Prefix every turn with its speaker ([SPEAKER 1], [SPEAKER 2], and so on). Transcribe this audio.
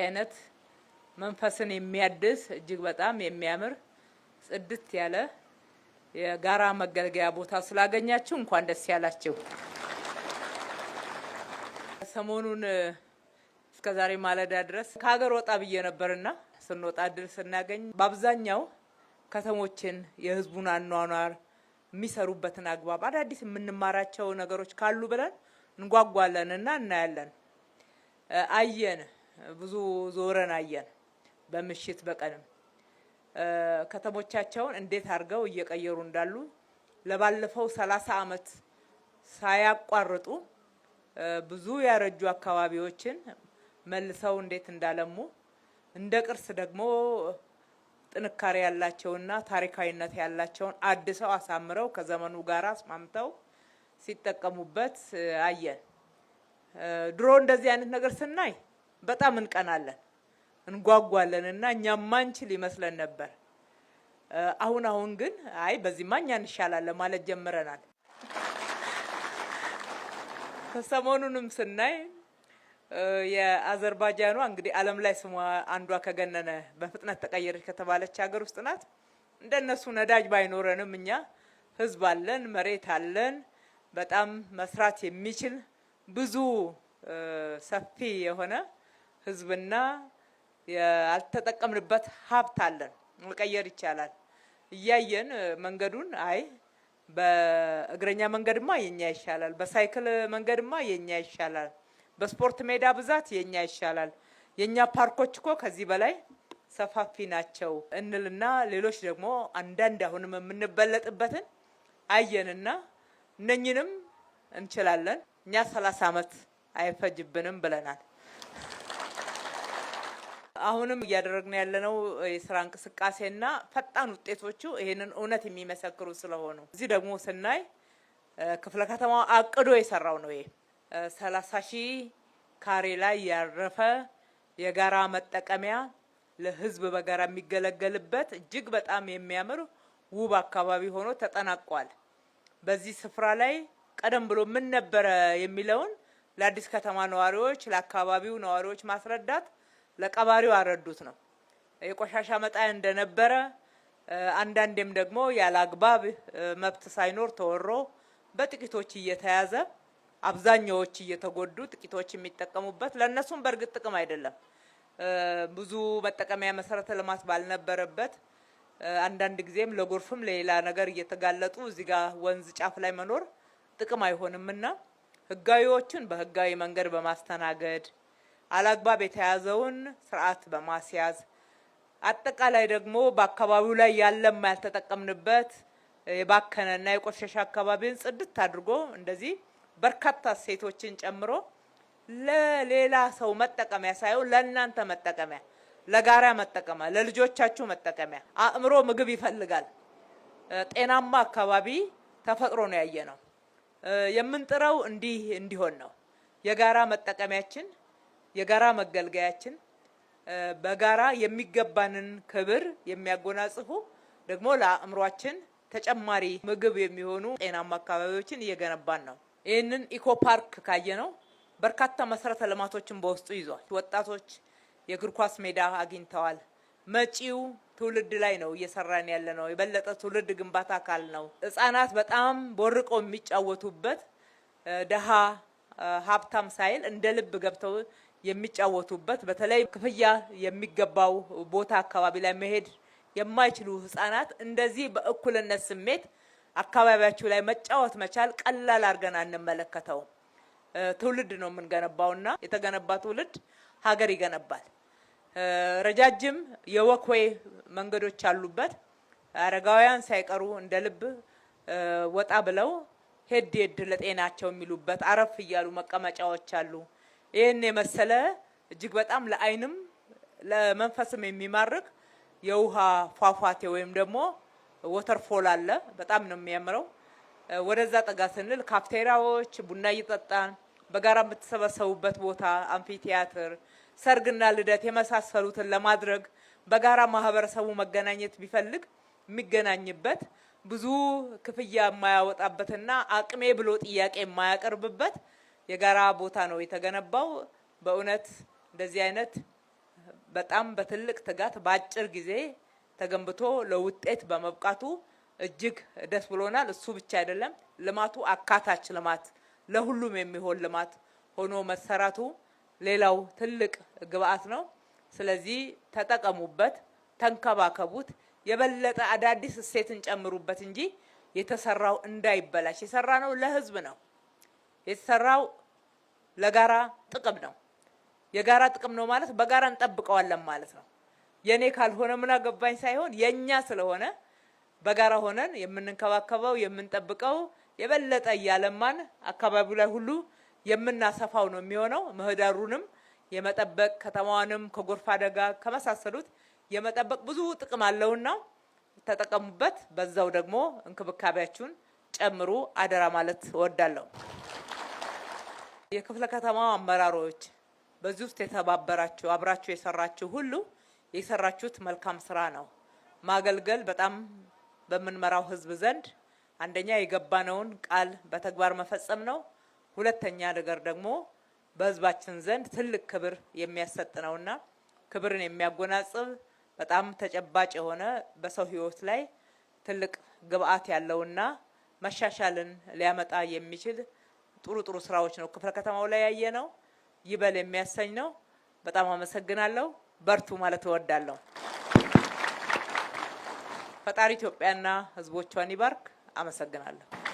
[SPEAKER 1] አይነት መንፈስን የሚያድስ እጅግ በጣም የሚያምር ጽድት ያለ የጋራ መገልገያ ቦታ ስላገኛችሁ እንኳን ደስ ያላችሁ። ሰሞኑን እስከዛሬ ማለዳ ድረስ ከሀገር ወጣ ብዬ ነበርና ስንወጣ ድረስ ስናገኝ በአብዛኛው ከተሞችን የህዝቡን አኗኗር የሚሰሩበትን አግባብ አዳዲስ የምንማራቸው ነገሮች ካሉ ብለን እንጓጓለንና እናያለን። አየን፣ ብዙ ዞረን አየን። በምሽት በቀንም ከተሞቻቸውን እንዴት አድርገው እየቀየሩ እንዳሉ ለባለፈው 30 አመት ሳያቋርጡ ብዙ ያረጁ አካባቢዎችን መልሰው እንዴት እንዳለሙ እንደ ቅርስ ደግሞ ጥንካሬ ያላቸውና ታሪካዊነት ያላቸውን አድሰው አሳምረው ከዘመኑ ጋር አስማምተው ሲጠቀሙበት አየን። ድሮ እንደዚህ አይነት ነገር ስናይ በጣም እንቀናለን፣ እንጓጓለንና እኛም ማንችል ይመስለን ነበር። አሁን ግን አይ በዚህ ማኛ እንሻላለን ማለት ጀምረናል። ሰሞኑንም ስናይ የአዘርባይጃኗ እንግዲህ ዓለም ላይ ስሟ አንዷ ከገነነ በፍጥነት ተቀየረች ከተባለች ሀገር ውስጥ ናት። እንደነሱ ነዳጅ ባይኖረንም እኛ ህዝብ አለን፣ መሬት አለን፣ በጣም መስራት የሚችል ብዙ ሰፊ የሆነ ህዝብና ያልተጠቀምንበት ሀብት አለን። መቀየር ይቻላል። እያየን መንገዱን አይ በእግረኛ መንገድማ የኛ ይሻላል፣ በሳይክል መንገድማ የኛ ይሻላል፣ በስፖርት ሜዳ ብዛት የኛ ይሻላል፣ የኛ ፓርኮች እኮ ከዚህ በላይ ሰፋፊ ናቸው እንልና ሌሎች ደግሞ አንዳንድ አሁንም የምንበለጥበትን አየንና እነኝንም እንችላለን እኛ 30 አመት አይፈጅብንም ብለናል። አሁንም እያደረግን ያለነው የስራ እንቅስቃሴና ፈጣን ውጤቶቹ ይሄንን እውነት የሚመሰክሩ ስለሆኑ እዚህ ደግሞ ስናይ ክፍለ ከተማው አቅዶ የሰራው ነው። ይሄ 30,000 ካሬ ላይ ያረፈ የጋራ መጠቀሚያ ለህዝብ በጋራ የሚገለገልበት እጅግ በጣም የሚያምር ውብ አካባቢ ሆኖ ተጠናቋል። በዚህ ስፍራ ላይ ቀደም ብሎ ምን ነበረ የሚለውን ለአዲስ ከተማ ነዋሪዎች፣ ለአካባቢው ነዋሪዎች ማስረዳት ለቀባሪው አረዱት ነው። የቆሻሻ መጣያ እንደነበረ አንዳንዴም ደግሞ ያላግባብ መብት ሳይኖር ተወሮ በጥቂቶች እየተያዘ አብዛኛዎች እየተጎዱ ጥቂቶች የሚጠቀሙበት ለነሱም በርግጥ ጥቅም አይደለም። ብዙ መጠቀሚያ መሰረተ ልማት ባልነበረበት አንዳንድ ጊዜም ለጎርፍም ለሌላ ነገር እየተጋለጡ እዚህ ጋር ወንዝ ጫፍ ላይ መኖር ጥቅም አይሆንምና ህጋዊዎችን በህጋዊ መንገድ በማስተናገድ አላግባብ የተያዘውን ስርዓት በማስያዝ አጠቃላይ ደግሞ በአካባቢው ላይ ያለም ያልተጠቀምንበት የባከነና የቆሸሸ አካባቢን ጽድት አድርጎ እንደዚህ በርካታ ሴቶችን ጨምሮ ለሌላ ሰው መጠቀሚያ ሳይሆን ለእናንተ መጠቀሚያ፣ ለጋራ መጠቀሚያ፣ ለልጆቻችሁ መጠቀሚያ። አእምሮ ምግብ ይፈልጋል። ጤናማ አካባቢ ተፈጥሮ ነው ያየነው። የምንጥረው እንዲሆን ነው። የጋራ መጠቀሚያችን፣ የጋራ መገልገያችን በጋራ የሚገባንን ክብር የሚያጎናጽፉ ደግሞ ለአእምሯችን ተጨማሪ ምግብ የሚሆኑ ጤናማ አካባቢዎችን እየገነባን ነው። ይህንን ኢኮ ፓርክ ካየነው በርካታ መሰረተ ልማቶችን በውስጡ ይዟል። ወጣቶች የእግር ኳስ ሜዳ አግኝተዋል። መጪው ትውልድ ላይ ነው እየሰራን ያለ ነው። የበለጠ ትውልድ ግንባታ አካል ነው። ህጻናት በጣም ቦርቀው የሚጫወቱበት ደሃ ሀብታም ሳይል እንደ ልብ ገብተው የሚጫወቱበት በተለይ ክፍያ የሚገባው ቦታ አካባቢ ላይ መሄድ የማይችሉ ህጻናት እንደዚህ በእኩልነት ስሜት አካባቢያቸው ላይ መጫወት መቻል ቀላል አድርገን አንመለከተውም። ትውልድ ነው የምንገነባውና የተገነባ ትውልድ ሀገር ይገነባል። ረጃጅም የወክዌይ መንገዶች አሉበት። አረጋውያን ሳይቀሩ እንደ ልብ ወጣ ብለው ሄድ ለጤናቸው የሚሉበት አረፍ እያሉ መቀመጫዎች አሉ። ይህን የመሰለ እጅግ በጣም ለአይንም ለመንፈስም የሚማርክ የውሃ ፏፏቴ ወይም ደግሞ ወተርፎል አለ። በጣም ነው የሚያምረው። ወደዛ ጠጋ ስንል ካፍቴሪያዎች፣ ቡና እየጠጣን በጋራ የምትሰበሰቡበት ቦታ፣ አምፊ ቲያትር፣ ሰርግና ልደት የመሳሰሉትን ለማድረግ በጋራ ማህበረሰቡ መገናኘት ቢፈልግ የሚገናኝበት ብዙ ክፍያ የማያወጣበትና አቅሜ ብሎ ጥያቄ የማያቀርብበት የጋራ ቦታ ነው የተገነባው። በእውነት እንደዚህ አይነት በጣም በትልቅ ትጋት በአጭር ጊዜ ተገንብቶ ለውጤት በመብቃቱ እጅግ ደስ ብሎናል። እሱ ብቻ አይደለም፣ ልማቱ አካታች ልማት ለሁሉም የሚሆን ልማት ሆኖ መሰራቱ ሌላው ትልቅ ግብአት ነው። ስለዚህ ተጠቀሙበት፣ ተንከባከቡት፣ የበለጠ አዳዲስ እሴትን ጨምሩበት እንጂ የተሰራው እንዳይበላሽ። የሰራነው ለህዝብ ነው። የተሰራው ለጋራ ጥቅም ነው። የጋራ ጥቅም ነው ማለት በጋራ እንጠብቀዋለን ማለት ነው። የኔ ካልሆነ ምን አገባኝ ሳይሆን የኛ ስለሆነ በጋራ ሆነን የምንከባከበው የምንጠብቀው የበለጠ እያለማን አካባቢው ላይ ሁሉ የምናሰፋው ነው የሚሆነው። ምህዳሩንም የመጠበቅ ከተማዋንም ከጎርፍ አደጋ ከመሳሰሉት የመጠበቅ ብዙ ጥቅም አለውና ተጠቀሙበት። በዛው ደግሞ እንክብካቤያችሁን ጨምሩ አደራ ማለት እወዳለሁ። የክፍለ ከተማው አመራሮች በዚህ ውስጥ የተባበራችሁ አብራችሁ የሰራችሁ ሁሉ የሰራችሁት መልካም ስራ ነው። ማገልገል በጣም በምንመራው ህዝብ ዘንድ አንደኛ የገባነውን ቃል በተግባር መፈጸም ነው። ሁለተኛ ነገር ደግሞ በህዝባችን ዘንድ ትልቅ ክብር የሚያሰጥ ነውና ክብርን የሚያጎናጽፍ በጣም ተጨባጭ የሆነ በሰው ህይወት ላይ ትልቅ ግብአት ያለውና መሻሻልን ሊያመጣ የሚችል ጥሩ ስራዎች ነው ክፍለ ከተማው ላይ ያየነው። ይበል የሚያሰኝ ነው። በጣም አመሰግናለሁ። በርቱ ማለት እወዳለሁ። ፈጣሪ ኢትዮጵያና ህዝቦቿን ይባርክ። አመሰግናለሁ።